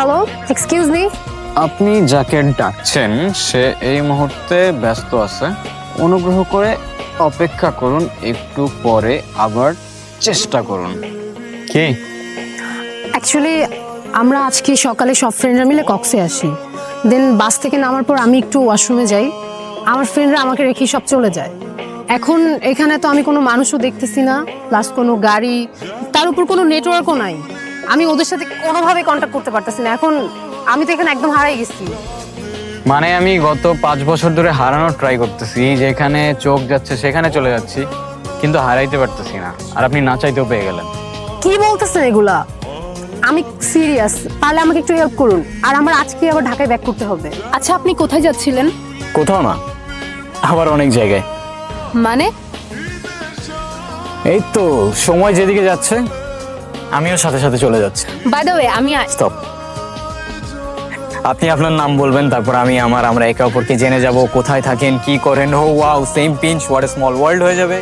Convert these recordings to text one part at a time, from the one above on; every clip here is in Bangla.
Hello, excuse me. আপনি যাকে ডাকছেন সে এই মুহূর্তে ব্যস্ত আছে, অনুগ্রহ করে অপেক্ষা করুন, একটু পরে আবার চেষ্টা করুন। কি? অ্যাকচুয়ালি আমরা আজকে সকালে সব ফ্রেন্ডরা মিলে কক্সে আসি, দেন বাস থেকে নামার পর আমি একটু ওয়াশরুমে যাই, আমার ফ্রেন্ডরা আমাকে রেখে সব চলে যায়। এখন এখানে তো আমি কোনো মানুষও দেখতেছি না, প্লাস কোনো গাড়ি, তার উপর কোনো নেটওয়ার্কও নাই। আমি ওদের সাথে কোনোভাবে কন্ট্যাক্ট করতে পারতেছি না। এখন আমি তো এখানে একদম হারাই গেছি। মানে আমি গত 5 বছর ধরে হারানোর ট্রাই করতেছি, যেখানে চোখ যাচ্ছে সেখানে চলে যাচ্ছি, কিন্তু হারাইতে পারতেছি না। আর আপনি না চাইতেও পেয়ে গেলেন। কি বলতেছেন এগুলা? আমি সিরিয়াস, তাহলে আমাকে একটু হেল্প করুন। আর আমার আজকে আবার ঢাকায় ব্যাক করতে হবে। আচ্ছা, আপনি কোথায় যাচ্ছিলেন? কোথাও না, আবার অনেক জায়গায়। মানে? এই তো সময় যেদিকে যাচ্ছে আমিও সাথে সাথে চলে যাচ্ছি। বাই দ্য ওয়ে, আমি স্টপ। আপনি আপনার নাম বলবেন, তারপর আমি আমরা একে অপরকে জেনে যাব, কোথায় থাকেন, কি করেন। Oh wow, same pinch, what a small world হয়ে যাবে।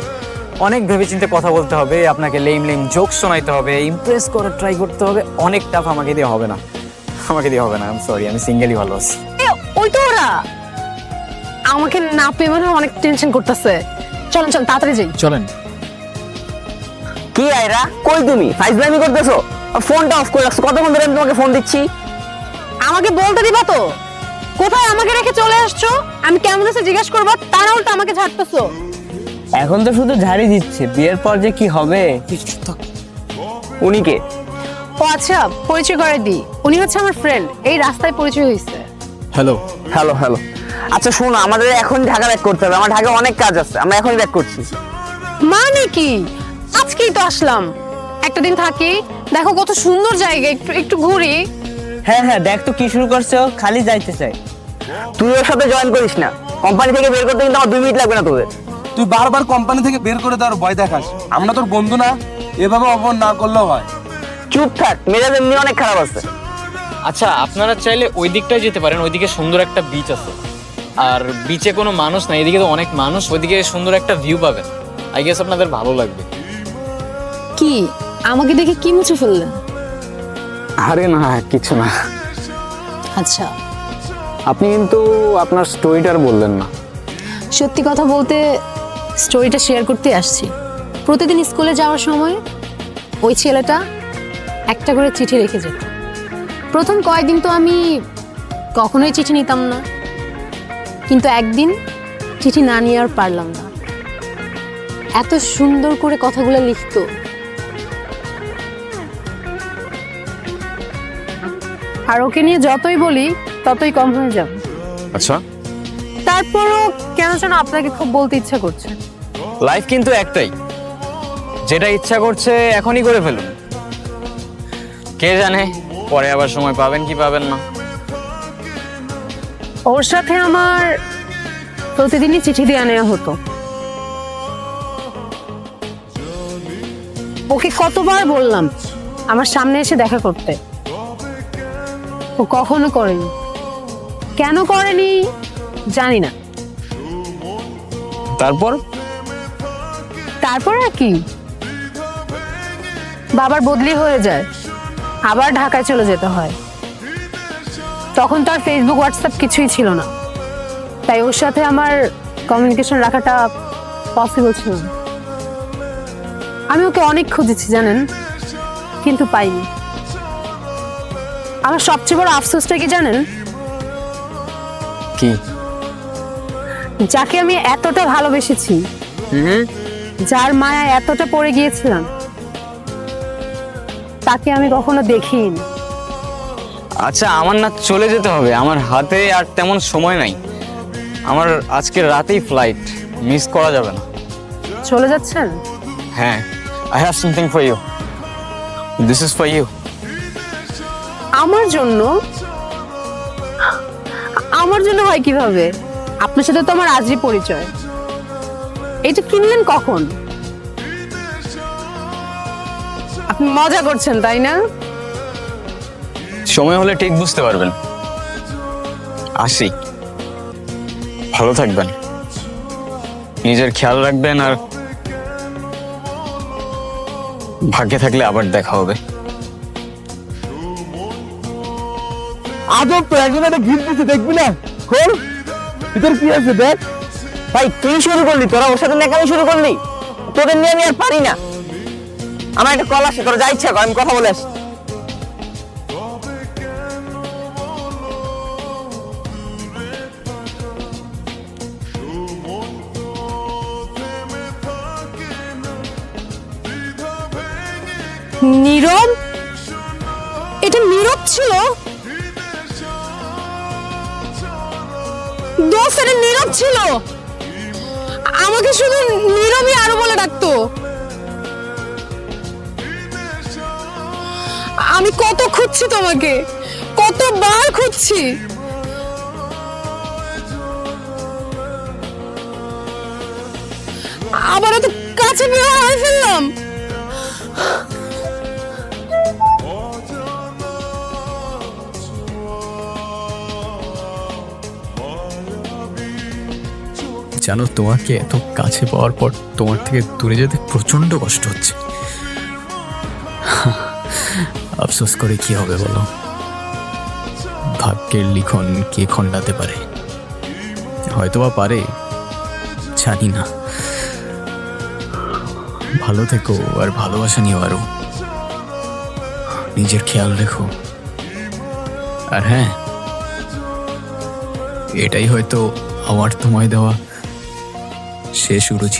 অনেক ভেবেচিন্তে কথা বলতে হবে, আপনাকে লেম লেম জোক শোনাইতে হবে, ইমপ্রেস করার ট্রাই করতে হবে। অনেক টাফ, আমাকে দিয়ে হবে না, আমাকে দিয়ে হবে না। আই এম সরি, আমি সিঙ্গেলই ভালো আছি। ওই তো ওরা আমাকে না পেয়ে মনে হয় অনেক টেনশন করতেছে। চলেন চল, তাড়াতাড়ি যাই। চলেন। কি আইরা, কই তুমি? ফাইজলামি করতেছো? ফোনটা অফ করে রাখছো, কতক্ষণ ধরে আমি তোমাকে ফোন দিচ্ছি। আমাকে বলতে দিবা তো? কোথায় আমাকে রেখে চলে আসছো? আমি কেমন আছে জিজ্ঞেস করবো, তারা উল্টো আমাকে ঝাড়তেছো। এখন তো শুধু ঝাড়ি দিচ্ছে, বিয়ের পর যে কি হবে। উনি কে? ও আচ্ছা, পরিচয় করে দিই। উনি হচ্ছে আমার ফ্রেন্ড, এই রাস্তায় পরিচয় হয়েছে। হ্যালো। Hello hello. আচ্ছা শোনো, আমাদের এখন ঢাকা ব্যাক করতে হবে, আমার ঢাকা অনেক কাজ আছে, আমরা এখনই ব্যাক করছি। মানে কি? আজকেই তো আসলাম, একটা দিন থাকি, দেখো কত সুন্দর জায়গা, একটু একটু ঘুরি। হ্যাঁ হ্যাঁ, দেখ তো কি শুরু করছো, খালি যাইতে চাই। তুই ওর সাথে জয়েন করিস না, কোম্পানি থেকে বের করতে কিন্তু আমার 2 মিনিট লাগবে না তোদের। তুই বারবার কোম্পানি থেকে বের করে দেওয়ার ভয় দেখাস। আমরা তোর বন্ধু না, এভাবে অপমান না করলেও হয়। চুপ থাক, মেজাজ এমনি অনেক খারাপ আছে। আচ্ছা, আপনারা চাইলে ওই দিকটায় যেতে পারেন, ওইদিকে সুন্দর একটা বিচ আছে। আর বিচে কোনো মানুষ নাই, এদিকে তো অনেক মানুষ, ওইদিকে সুন্দর একটা ভিউ পাবেন। আই গেস আপনাদের ভালো লাগবে। কি আমাকে দেখে কি মুছে ফেললেন? আরে না, কিছু না। আচ্ছা, আপনি কিন্তু আপনার স্টোরিটার বললেন না। সত্যি কথা বলতে স্টোরিটা শেয়ার করতে আসছি। প্রতিদিন স্কুলে যাওয়ার সময় ওই ছেলেটা একটা করে চিঠি রেখে যেত। প্রথম কয়েকদিন তো আমি কখনোই চিঠি নিতাম না, কিন্তু একদিন চিঠি না নিয়ে আর পারলাম না। এত সুন্দর করে কথাগুলো লিখতো। আর ওকে নিয়ে যতই বলি ততই কম হয়ে যাবে। আচ্ছা, তারপরও কেন যেন আপনাকে খুব বলতে ইচ্ছা করছে। লাইফ কিন্তু একটাই, যেটা ইচ্ছা করছে এখনই করে ফেলুন। কে জানে পরে আবার সময় পাবেন কি পাবেন না। ওর সাথে আমার প্রতিদিনই চিঠি দিয়ে নেওয়া হতো। ওকে কতবার বললাম আমার সামনে এসে দেখা করতে, ও কখনো করেনি। কেন করেনি জানি না। তারপর তারপর আর কি, বাবার বদলি হয়ে যায়, আবার ঢাকায় চলে যেতে হয়। তখন তো আর ফেসবুক হোয়াটসঅ্যাপ কিছুই ছিল না, তাই ওর সাথে আমার কমিউনিকেশন রাখাটা পসিবল ছিল না। আমি ওকে অনেক খুঁজেছি জানেন, কিন্তু পাইনি। আমার সবচেয়ে বড় আফসোসটা কি জানেন? কি? যাকে আমি এতটা ভালোবেসেছি, যার মায়া এতটা পড়ে গিয়েছিলাম, তাকে আমি কখনো দেখিনি। আচ্ছা, আমার না চলে যেতে হবে, আমার হাতে আর তেমন সময় নাই। আমার আজকে রাতেই ফ্লাইট, মিস করা যাবে না। চলে যাচ্ছেন? হ্যাঁ, I have something for you, this is for you. আমার জন্য? আমার জন্য হয় কিভাবে? আপনার সাথে তো আমার আজই পরিচয়। এটা কিনলেন কখন? আপনি মজা করছেন তাই না? সময় হলে ঠিক বুঝতে পারবেন। আসি, ভালো থাকবেন, নিজের খেয়াল রাখবেন, আর ভাগ্যে থাকলে আবার দেখা হবে। আজব তো একজন একটা গিফট দিতে দেখবি না খোল ভিতর কি আছে দেখ। ভাই তুই শুরু করলি, তোরা ওর সাথে নেকামি শুরু করলি, তোদের নিয়ে আমি আর পারি না। আমার একটা কল আসে, তোরা যা ইচ্ছা কর, আমি কথা বলে আসি। নীরব, এটা নীরব ছিল? দোস্ত এটা নীরব ছিল। আমাকে শুধু নীরবই আরো বলে ডাকতো। আমি কত খুঁজছি তোমাকে, কতবার খুঁজছি। আবার এত কাছে পেয়ে হারাই ফেললাম। জানো, তোমাকে এত কাছে পাওয়ার পর তোমার থেকে দূরে যেতে প্রচন্ড কষ্ট হচ্ছে। আফসোস করে কি হবে বলো? ভাগ্যের লিখন কে খণ্ডাতে পারে? হয়তোবা পারে, জানি না। ভালো থেকো, আর ভালোবাসা নিও আরো। নিজের খেয়াল রেখো। আর হ্যাঁ, এটাই হয়তো আমার তোমায় দেওয়া শেষ উড়ো ছিল।